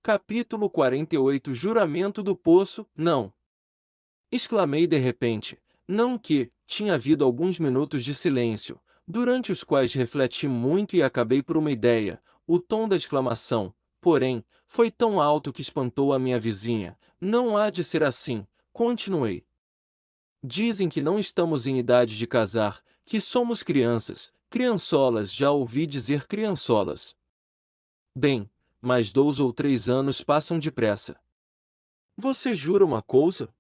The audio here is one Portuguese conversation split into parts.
Capítulo 48 Juramento do Poço, não. Exclamei de repente, não que, tinha havido alguns minutos de silêncio, durante os quais refleti muito e acabei por uma ideia, o tom da exclamação, porém, foi tão alto que espantou a minha vizinha, não há de ser assim, continuei. Dizem que não estamos em idade de casar, que somos crianças, criançolas, já ouvi dizer criançolas. Bem, mas 2 ou 3 anos passam depressa. Você jura uma coisa?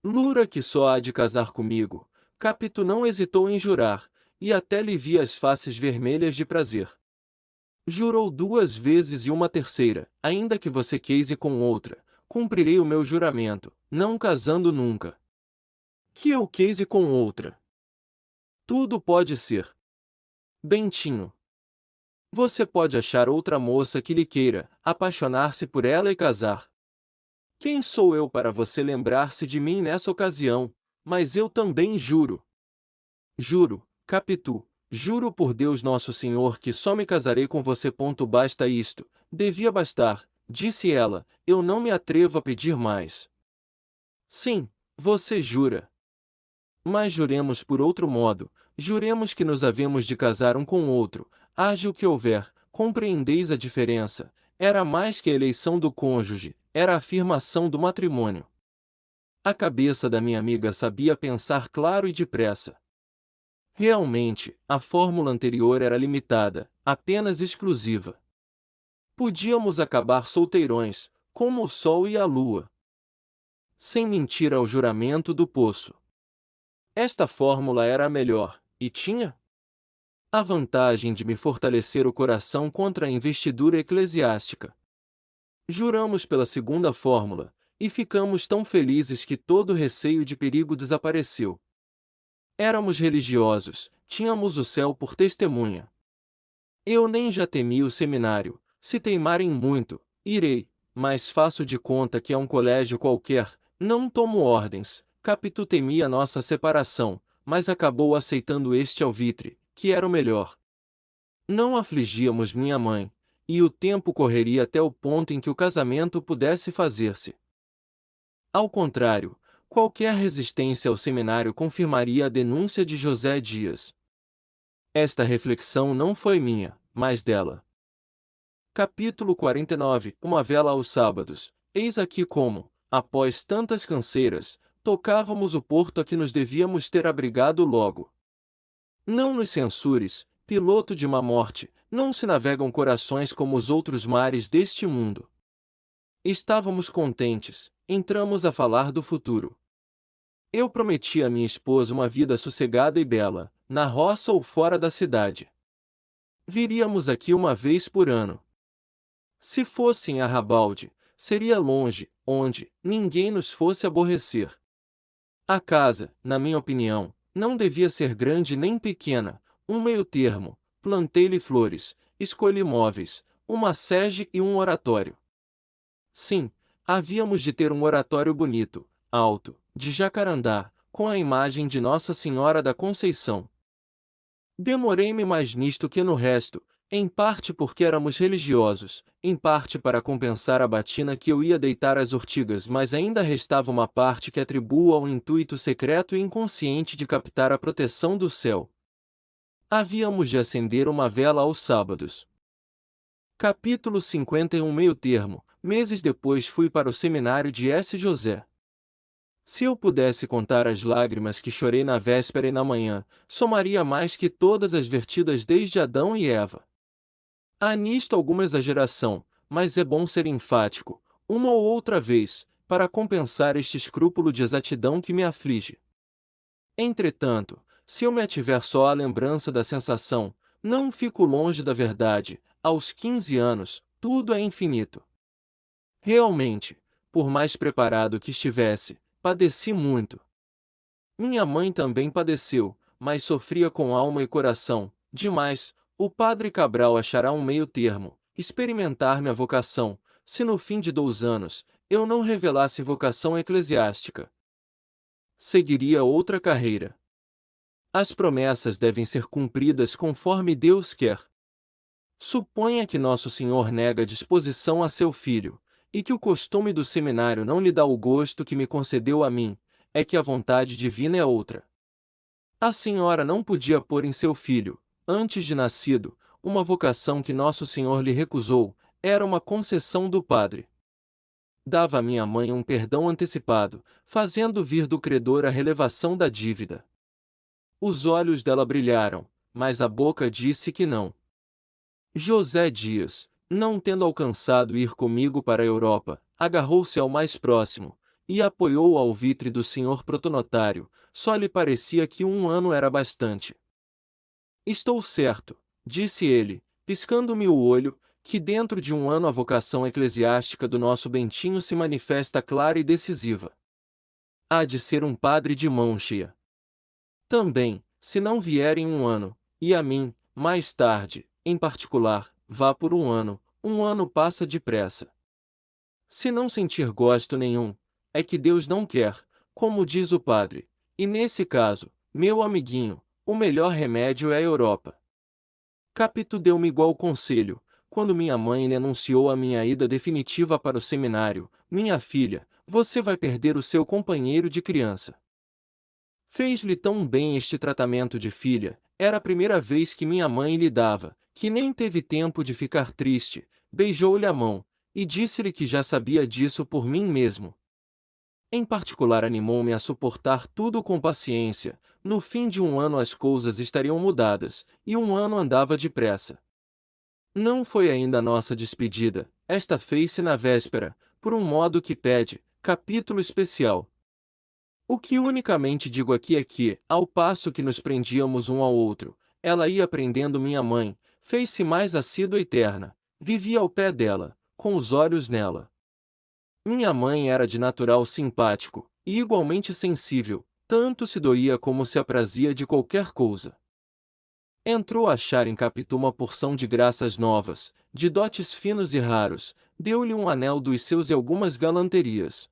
Lura que só há de casar comigo. Capito não hesitou em jurar, e até lhe vi as faces vermelhas de prazer. Jurou 2 vezes e uma terceira, ainda que você queise com outra, cumprirei o meu juramento, não casando nunca. Que eu queise com outra. Tudo pode ser. Bentinho. Você pode achar outra moça que lhe queira, apaixonar-se por ela e casar. Quem sou eu para você lembrar-se de mim nessa ocasião? Mas eu também juro. Juro, Capitu, juro por Deus Nosso Senhor que só me casarei com você. Basta isto, devia bastar, disse ela, eu não me atrevo a pedir mais. Sim, você jura. Mas juremos por outro modo, juremos que nos havemos de casar um com o outro, haja o que houver, compreendeis a diferença, era mais que a eleição do cônjuge, era a afirmação do matrimônio. A cabeça da minha amiga sabia pensar claro e depressa. Realmente, a fórmula anterior era limitada, apenas exclusiva. Podíamos acabar solteirões, como o sol e a lua. Sem mentir ao juramento do poço. Esta fórmula era a melhor, e tinha a vantagem de me fortalecer o coração contra a investidura eclesiástica. Juramos pela segunda fórmula, e ficamos tão felizes que todo receio de perigo desapareceu. Éramos religiosos, tínhamos o céu por testemunha. Eu nem já temi o seminário, se teimarem muito, irei, mas faço de conta que é um colégio qualquer, não tomo ordens. Capitu temia nossa separação, mas acabou aceitando este alvitre, que era o melhor. Não afligíamos minha mãe, e o tempo correria até o ponto em que o casamento pudesse fazer-se. Ao contrário, qualquer resistência ao seminário confirmaria a denúncia de José Dias. Esta reflexão não foi minha, mas dela. Capítulo 49 Uma vela aos sábados. Eis aqui como, após tantas canseiras, tocávamos o porto a que nos devíamos ter abrigado logo. Não nos censures, piloto de má morte, não se navegam corações como os outros mares deste mundo. Estávamos contentes, entramos a falar do futuro. Eu prometi a minha esposa uma vida sossegada e bela, na roça ou fora da cidade. Viríamos aqui uma vez por ano. Se fosse em Arrabalde, seria longe, onde ninguém nos fosse aborrecer. A casa, na minha opinião, não devia ser grande nem pequena, um meio-termo, plantei-lhe flores, escolhi móveis, uma sege e um oratório. Sim, havíamos de ter um oratório bonito, alto, de jacarandá, com a imagem de Nossa Senhora da Conceição. Demorei-me mais nisto que no resto, em parte porque éramos religiosos, em parte para compensar a batina que eu ia deitar às urtigas, mas ainda restava uma parte que atribuo ao intuito secreto e inconsciente de captar a proteção do céu. Havíamos de acender uma vela aos sábados. Capítulo 51 Meio termo. Meses depois fui para o seminário de S. José. Se eu pudesse contar as lágrimas que chorei na véspera e na manhã, somaria mais que todas as vertidas desde Adão e Eva. Há nisto alguma exageração, mas é bom ser enfático, uma ou outra vez, para compensar este escrúpulo de exatidão que me aflige. Entretanto, se eu me ativer só à lembrança da sensação, não fico longe da verdade, aos 15 anos, tudo é infinito. Realmente, por mais preparado que estivesse, padeci muito. Minha mãe também padeceu, mas sofria com alma e coração, demais. O padre Cabral achará um meio termo, experimentar minha vocação, se no fim de 2 anos, eu não revelasse vocação eclesiástica. Seguiria outra carreira. As promessas devem ser cumpridas conforme Deus quer. Suponha que Nosso Senhor nega disposição a seu filho, e que o costume do seminário não lhe dá o gosto que me concedeu a mim, é que a vontade divina é outra. A senhora não podia pôr em seu filho, antes de nascido, uma vocação que Nosso Senhor lhe recusou, era uma concessão do Padre. Dava a minha mãe um perdão antecipado, fazendo vir do credor a relevação da dívida. Os olhos dela brilharam, mas a boca disse que não. José Dias, não tendo alcançado ir comigo para a Europa, agarrou-se ao mais próximo, e apoiou ao alvitre do senhor protonotário, só lhe parecia que 1 ano era bastante. Estou certo, disse ele, piscando-me o olho, que dentro de 1 ano a vocação eclesiástica do nosso Bentinho se manifesta clara e decisiva. Há de ser um padre de mão cheia. Também, se não vier em 1 ano, e a mim, mais tarde, em particular, vá por 1 ano, 1 ano passa depressa. Se não sentir gosto nenhum, é que Deus não quer, como diz o padre, e nesse caso, meu amiguinho, o melhor remédio é a Europa. Capito deu-me igual conselho, quando minha mãe lhe anunciou a minha ida definitiva para o seminário: minha filha, você vai perder o seu companheiro de criança. Fez-lhe tão bem este tratamento de filha, era a primeira vez que minha mãe lhe dava, que nem teve tempo de ficar triste, beijou-lhe a mão, e disse-lhe que já sabia disso por mim mesmo. Em particular animou-me a suportar tudo com paciência. No fim de 1 ano as coisas estariam mudadas, e 1 ano andava depressa. Não foi ainda a nossa despedida, esta fez-se na véspera, por um modo que pede, capítulo especial. O que unicamente digo aqui é que, ao passo que nos prendíamos um ao outro, ela ia prendendo minha mãe, fez-se mais assídua e terna, vivia ao pé dela, com os olhos nela. Minha mãe era de natural simpático, e igualmente sensível, tanto se doía como se aprazia de qualquer coisa. Entrou a achar em Capitu uma porção de graças novas, de dotes finos e raros, deu-lhe um anel dos seus e algumas galanterias.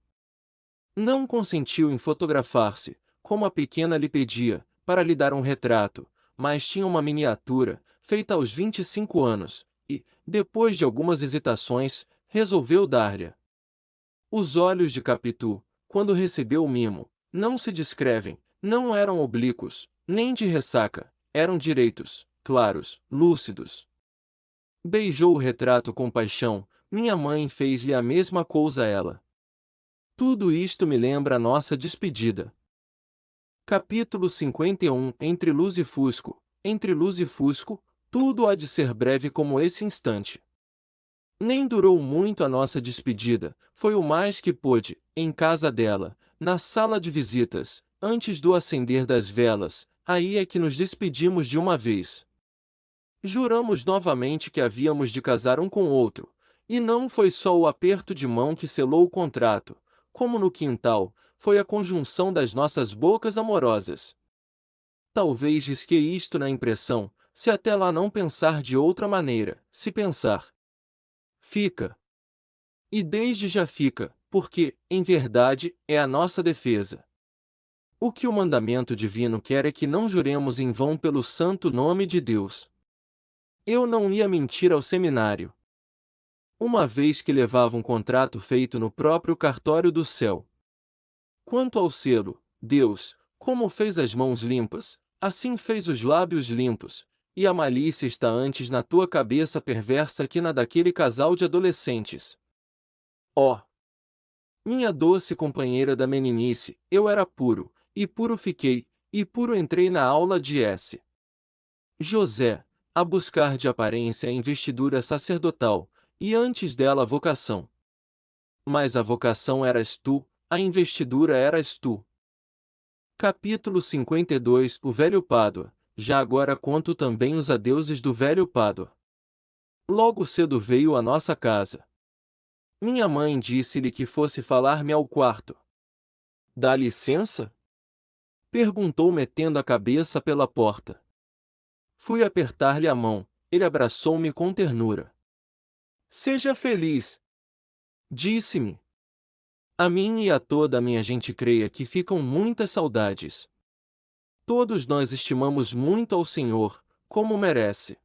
Não consentiu em fotografar-se, como a pequena lhe pedia, para lhe dar um retrato, mas tinha uma miniatura, feita aos 25 anos, e, depois de algumas hesitações, resolveu dar-lhe. Os olhos de Capitu, quando recebeu o mimo, não se descrevem, não eram oblíquos, nem de ressaca, eram direitos, claros, lúcidos. Beijou o retrato com paixão, minha mãe fez-lhe a mesma coisa a ela. Tudo isto me lembra a nossa despedida. Capítulo 51. Entre luz e fusco, tudo há de ser breve como esse instante. Nem durou muito a nossa despedida, foi o mais que pôde, em casa dela, na sala de visitas, antes do acender das velas, aí é que nos despedimos de uma vez. Juramos novamente que havíamos de casar um com o outro, e não foi só o aperto de mão que selou o contrato, como no quintal, foi a conjunção das nossas bocas amorosas. Talvez risque isto na impressão, se até lá não pensar de outra maneira, se pensar. Fica. E desde já fica, porque, em verdade, é a nossa defesa. O que o mandamento divino quer é que não juremos em vão pelo santo nome de Deus. Eu não ia mentir ao seminário. Uma vez que levava um contrato feito no próprio cartório do céu. Quanto ao selo, Deus, como fez as mãos limpas, assim fez os lábios limpos, e a malícia está antes na tua cabeça perversa que na daquele casal de adolescentes. Ó! Minha doce companheira da meninice, eu era puro, e puro fiquei, e puro entrei na aula de S. José, a buscar de aparência a investidura sacerdotal, e antes dela a vocação. Mas a vocação eras tu, a investidura eras tu. Capítulo 52. O velho Pádua. Já agora conto também os adeuses do velho Pádua. Logo cedo veio à nossa casa. Minha mãe disse-lhe que fosse falar-me ao quarto. Dá licença? Perguntou metendo a cabeça pela porta. Fui apertar-lhe a mão, ele abraçou-me com ternura. Seja feliz! Disse-me. A mim e a toda a minha gente creia que ficam muitas saudades. Todos nós estimamos muito ao Senhor, como merece.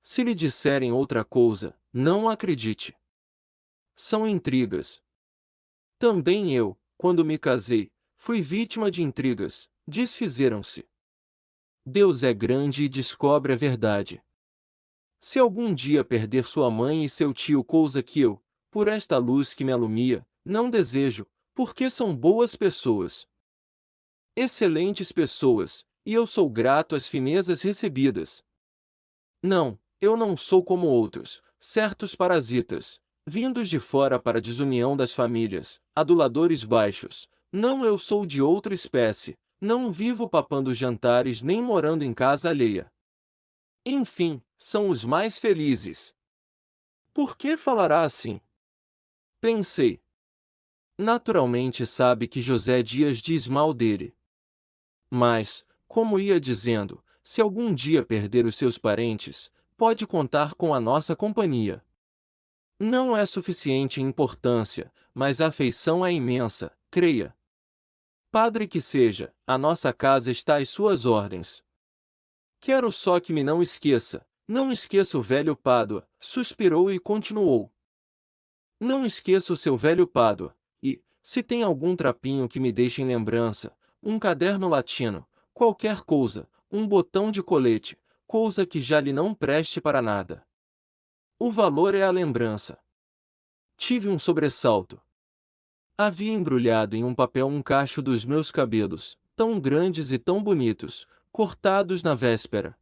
Se lhe disserem outra coisa, não acredite. São intrigas. Também eu, quando me casei, fui vítima de intrigas, desfizeram-se. Deus é grande e descobre a verdade. Se algum dia perder sua mãe e seu tio, coisa que eu, por esta luz que me alumia, não desejo, porque são boas pessoas. Excelentes pessoas, e eu sou grato às finezas recebidas. Não, eu não sou como outros, certos parasitas, vindos de fora para a desunião das famílias, aduladores baixos. Não, eu sou de outra espécie, não vivo papando jantares nem morando em casa alheia. Enfim, são os mais felizes. Por que falará assim? Pensei. Naturalmente sabe que José Dias diz mal dele. Mas, como ia dizendo, se algum dia perder os seus parentes, pode contar com a nossa companhia. Não é suficiente em importância, mas a afeição é imensa, creia. Padre que seja, a nossa casa está às suas ordens. Quero só que me não esqueça, não esqueça o velho Pádua, suspirou e continuou. Não esqueça o seu velho Pádua, e, se tem algum trapinho que me deixe em lembrança, um caderno latino, qualquer coisa, um botão de colete, coisa que já lhe não preste para nada. O valor é a lembrança. Tive um sobressalto. Havia embrulhado em um papel um cacho dos meus cabelos, tão grandes e tão bonitos, cortados na véspera.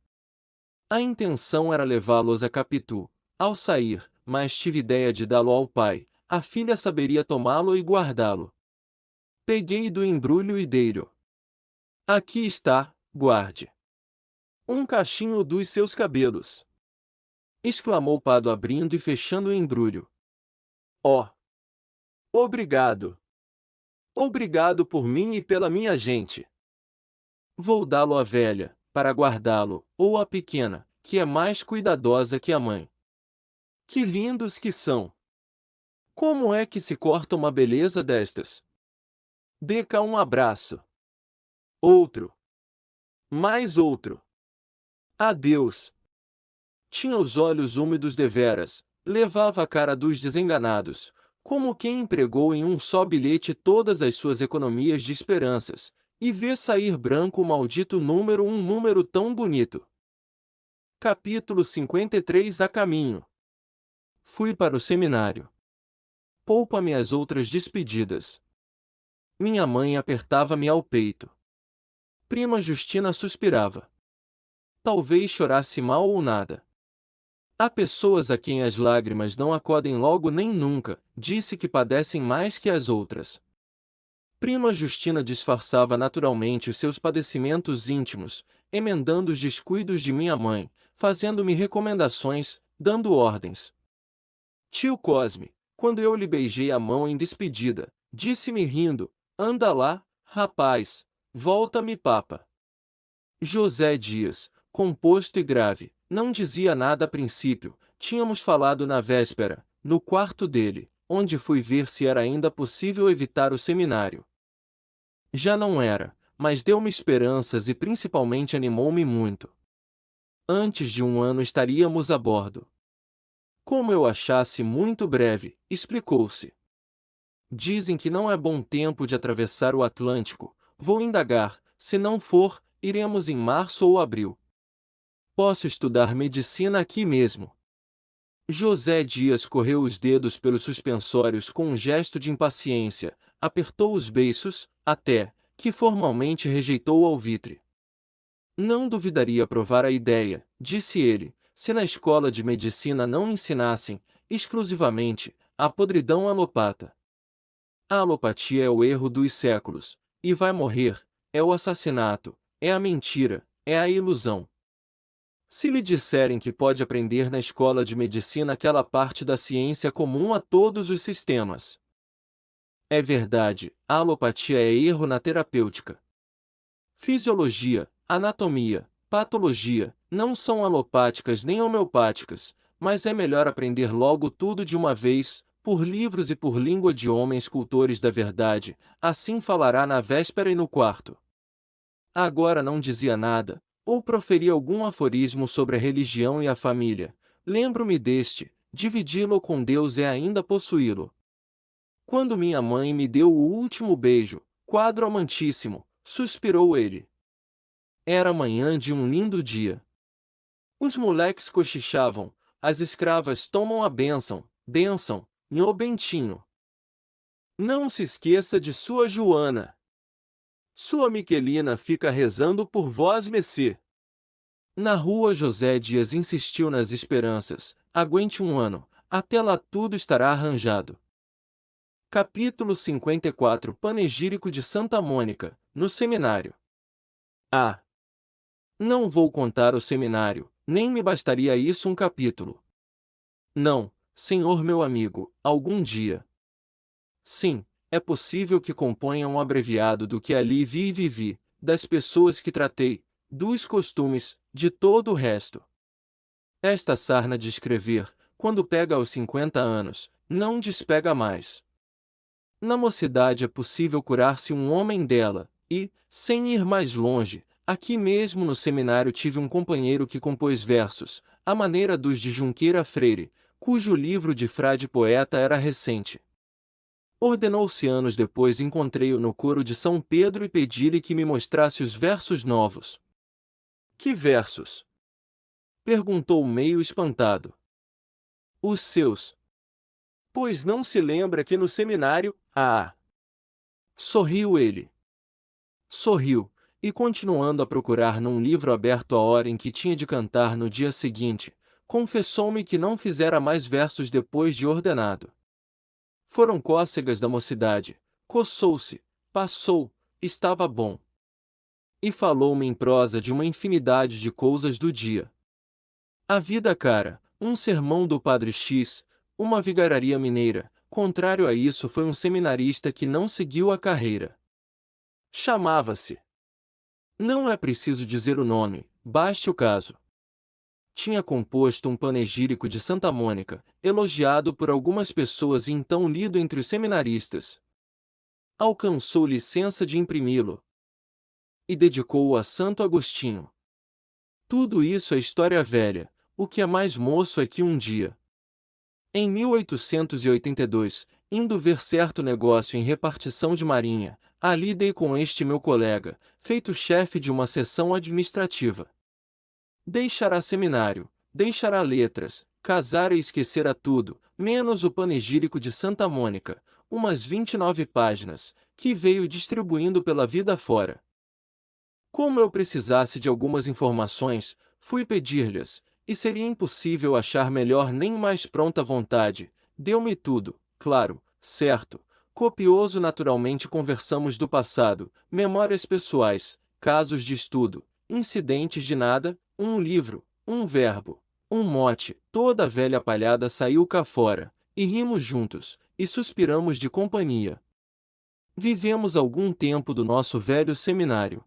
A intenção era levá-los a Capitu, ao sair, mas tive ideia de dá-lo ao pai, a filha saberia tomá-lo e guardá-lo. Peguei do embrulho e dei-lhe. Aqui está, guarde. Um cachinho dos seus cabelos. Exclamou Pado abrindo e fechando o embrulho. Oh! Obrigado! Obrigado por mim e pela minha gente. Vou dá-lo à velha, para guardá-lo, ou à pequena, que é mais cuidadosa que a mãe. Que lindos que são! Como é que se corta uma beleza destas? Dê cá um abraço. Outro. Mais outro. Adeus. Tinha os olhos úmidos deveras, levava a cara dos desenganados, como quem empregou em um só bilhete todas as suas economias de esperanças, e vê sair branco o maldito número, um número tão bonito. Capítulo 53. A caminho. Fui para o seminário. Poupa-me as outras despedidas. Minha mãe apertava-me ao peito. Prima Justina suspirava. Talvez chorasse mal ou nada. Há pessoas a quem as lágrimas não acodem logo nem nunca, disse que padecem mais que as outras. Prima Justina disfarçava naturalmente os seus padecimentos íntimos, emendando os descuidos de minha mãe, fazendo-me recomendações, dando ordens. Tio Cosme, quando eu lhe beijei a mão em despedida, disse-me rindo, anda lá, rapaz, volta-me papa. José Dias, composto e grave, não dizia nada a princípio, tínhamos falado na véspera, no quarto dele, onde fui ver se era ainda possível evitar o seminário. Já não era, mas deu-me esperanças e principalmente animou-me muito. Antes de um ano estaríamos a bordo. Como eu achasse muito breve, explicou-se. Dizem que não é bom tempo de atravessar o Atlântico, vou indagar, se não for, iremos em março ou abril. Posso estudar medicina aqui mesmo. José Dias correu os dedos pelos suspensórios com um gesto de impaciência, apertou os beiços, até que formalmente rejeitou o alvitre. Não duvidaria provar a ideia, disse ele, se na escola de medicina não ensinassem, exclusivamente, a podridão alopata. A alopatia é o erro dos séculos, e vai morrer, é o assassinato, é a mentira, é a ilusão. Se lhe disserem que pode aprender na escola de medicina aquela parte da ciência comum a todos os sistemas. É verdade, a alopatia é erro na terapêutica. Fisiologia, anatomia, patologia, não são alopáticas nem homeopáticas, mas é melhor aprender logo tudo de uma vez, por livros e por língua de homens cultores da verdade, assim falará na véspera e no quarto. Agora não dizia nada, ou proferi algum aforismo sobre a religião e a família, lembro-me deste: dividi-lo com Deus é ainda possuí-lo. Quando minha mãe me deu o último beijo, quadro amantíssimo, suspirou ele. Era manhã de um lindo dia. Os moleques cochichavam, as escravas tomam a bênção, bênção, nhô Bentinho. Não se esqueça de sua Joana. Sua Miquelina fica rezando por vós, Messê. Na rua José Dias insistiu nas esperanças: aguente um ano, até lá tudo estará arranjado. Capítulo 54 Panegírico de Santa Mônica, no seminário. Não vou contar o seminário, nem me bastaria isso um capítulo. Não, senhor meu amigo, algum dia. Sim, é possível que componha um abreviado do que ali vi e vivi, das pessoas que tratei, dos costumes, de todo o resto. Esta sarna de escrever, quando pega aos 50 anos, não despega mais. Na mocidade é possível curar-se um homem dela, e, sem ir mais longe, aqui mesmo no seminário tive um companheiro que compôs versos, à maneira dos de Junqueira Freire, cujo livro de frade poeta era recente. Ordenou-se anos depois encontrei-o no coro de São Pedro e pedi-lhe que me mostrasse os versos novos. Que versos? Perguntou meio espantado. Os seus. Pois não se lembra que no seminário, Sorriu ele. Sorriu, e continuando a procurar num livro aberto a hora em que tinha de cantar no dia seguinte, confessou-me que não fizera mais versos depois de ordenado. Foram cócegas da mocidade, coçou-se, passou, estava bom. E falou-me em prosa de uma infinidade de coisas do dia. A vida cara, um sermão do Padre X, uma vigararia mineira, contrário a isso foi um seminarista que não seguiu a carreira. Chamava-se. Não é preciso dizer o nome, baste o caso. Tinha composto um panegírico de Santa Mônica, elogiado por algumas pessoas e então lido entre os seminaristas. Alcançou licença de imprimi-lo. E dedicou-o a Santo Agostinho. Tudo isso é história velha, o que é mais moço é que um dia, em 1882, indo ver certo negócio em repartição de marinha, ali dei com este meu colega, feito chefe de uma seção administrativa. Deixará seminário, deixará letras, casar e esquecerá tudo, menos o panegírico de Santa Mônica, umas 29 páginas, que veio distribuindo pela vida fora. Como eu precisasse de algumas informações, fui pedir-lhes, e seria impossível achar melhor nem mais pronta vontade, deu-me tudo, claro, certo, copioso naturalmente conversamos do passado, memórias pessoais, casos de estudo, incidentes de nada, um livro, um verbo, um mote, toda a velha palhada saiu cá fora, e rimos juntos, e suspiramos de companhia. Vivemos algum tempo do nosso velho seminário.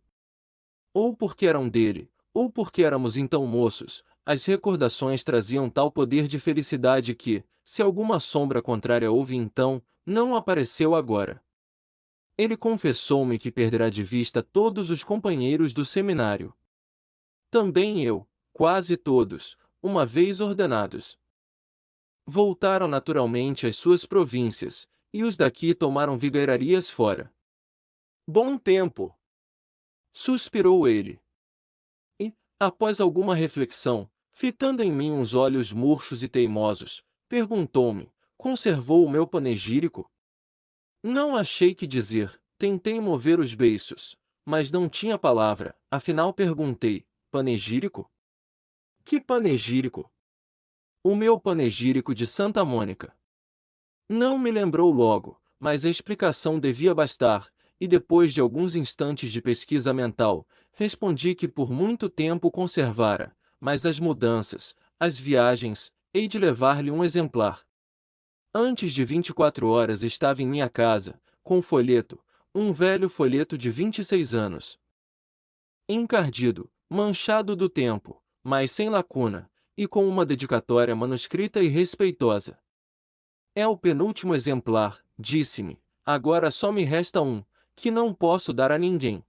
Ou porque eram dele, ou porque éramos então moços, as recordações traziam tal poder de felicidade que, se alguma sombra contrária houve então, não apareceu agora. Ele confessou-me que perderá de vista todos os companheiros do seminário. Também eu, quase todos, uma vez ordenados. Voltaram naturalmente às suas províncias, e os daqui tomaram vigararias fora. Bom tempo! Suspirou ele. E, após alguma reflexão, fitando em mim uns olhos murchos e teimosos, perguntou-me: conservou o meu panegírico? Não achei que dizer, tentei mover os beiços, mas não tinha palavra, afinal perguntei: panegírico? Que panegírico? O meu panegírico de Santa Mônica. Não me lembrou logo, mas a explicação devia bastar, e depois de alguns instantes de pesquisa mental, respondi que por muito tempo conservara, mas as mudanças, as viagens, hei de levar-lhe um exemplar. Antes de 24 horas estava em minha casa, com folheto, um velho folheto de 26 anos. Encardido, manchado do tempo, mas sem lacuna, e com uma dedicatória manuscrita e respeitosa. É o penúltimo exemplar, disse-me, agora só me resta um, que não posso dar a ninguém.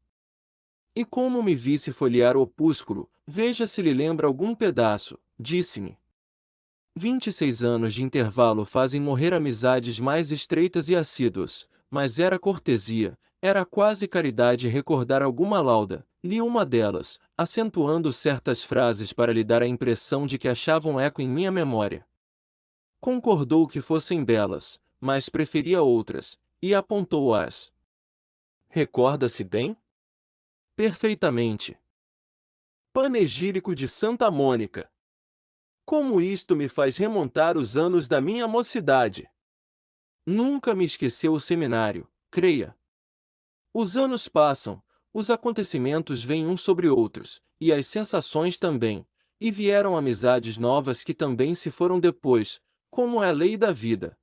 E como me visse folhear o opúsculo, veja se lhe lembra algum pedaço, disse-me. 26 anos de intervalo fazem morrer amizades mais estreitas e assíduas, mas era cortesia, era quase caridade recordar alguma lauda. Li uma delas, acentuando certas frases para lhe dar a impressão de que achavam eco em minha memória. Concordou que fossem belas, mas preferia outras, e apontou-as. Recorda-se bem? Perfeitamente. Panegírico de Santa Mônica. Como isto me faz remontar os anos da minha mocidade. Nunca me esqueceu o seminário, creia. Os anos passam, os acontecimentos vêm uns sobre outros, e as sensações também, e vieram amizades novas que também se foram depois, como é a lei da vida.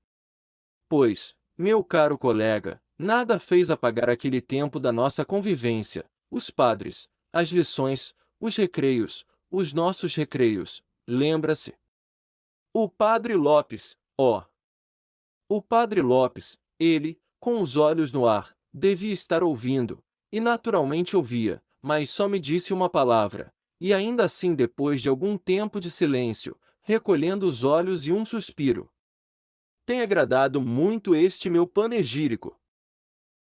Pois, meu caro colega, nada fez apagar aquele tempo da nossa convivência, os padres, as lições, os recreios, os nossos recreios, lembra-se? O padre Lopes, ó. O padre Lopes, ele, com os olhos no ar, devia estar ouvindo, e naturalmente ouvia, mas só me disse uma palavra, e ainda assim depois de algum tempo de silêncio, recolhendo os olhos e um suspiro. Tem agradado muito este meu panegírico.